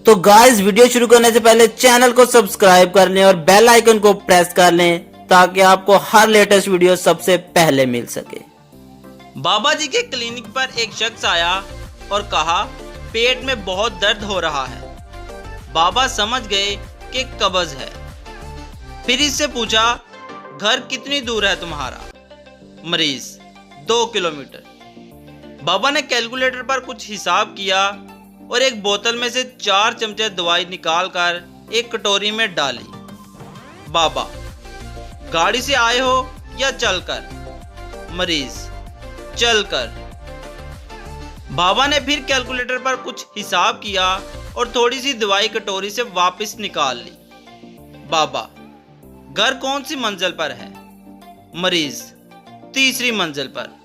तो guys video शुरू करने से पहले चैनल को सब्सक्राइब कर लें और बेल आइकन को प्रेस कर लें ताकि आपको हर लेटेस्ट वीडियो सबसे पहले मिल सके। बाबा जी के क्लिनिक पर एक शख्स आया और कहा पेट में बहुत दर्द हो रहा है। बाबा समझ गए कि कब्ज है। फिर इससे पूछा घर कितनी दूर है तुम्हारा? मरीज 2 किलोमीटर। बाबा ने कैलकुलेटर पर कुछ हिसाब किया और एक बोतल में से 4 चमचे दवाई निकालकर एक कटोरी में डाली। बाबा गाड़ी से आए हो या चलकर? मरीज चलकर। बाबा ने फिर कैलकुलेटर पर कुछ हिसाब किया और थोड़ी सी दवाई कटोरी से वापस निकाल ली। बाबा घर कौन सी मंजिल पर है? मरीज 3री मंजिल पर।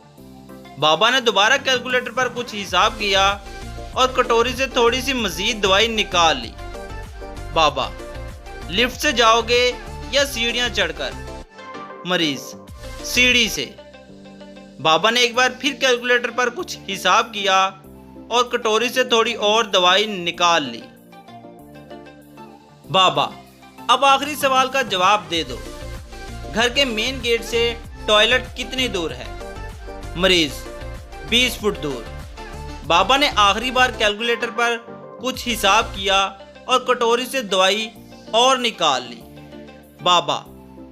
बाबा ने दोबारा कैलकुलेटर पर कुछ हिसाब किया और कटोरी से थोड़ी सी मजीद दवाई निकाल ली। बाबा लिफ्ट से जाओगे या सीढ़ियां चढ़कर? मरीज सीढ़ी से। बाबा ने एक बार फिर कैलकुलेटर पर कुछ हिसाब किया और कटोरी से थोड़ी और दवाई निकाल ली। बाबा अब आखिरी सवाल का जवाब दे दो। घर के मेन गेट से टॉयलेट कितनी दूर है? मरीज 20 फुट दूर। बाबा ने आखिरी बार कैलकुलेटर पर कुछ हिसाब किया और कटोरी से दवाई और निकाल ली। बाबा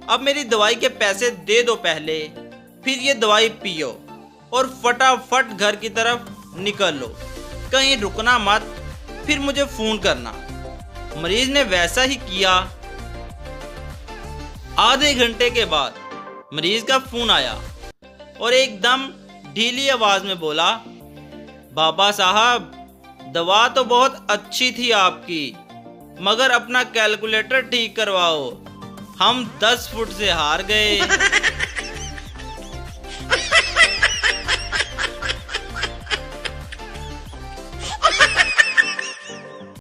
अब मेरी दवाई के पैसे दे दो पहले, फिर ये दवाई पियो और फटाफट घर की तरफ निकल लो, कहीं रुकना मत, फिर मुझे फोन करना। मरीज ने वैसा ही किया। आधे घंटे के बाद मरीज का फोन आया और एकदम ढीली आवाज में बोला, बाबा साहब दवा तो बहुत अच्छी थी आपकी, मगर अपना कैलकुलेटर ठीक करवाओ, हम 10 फुट से हार गए।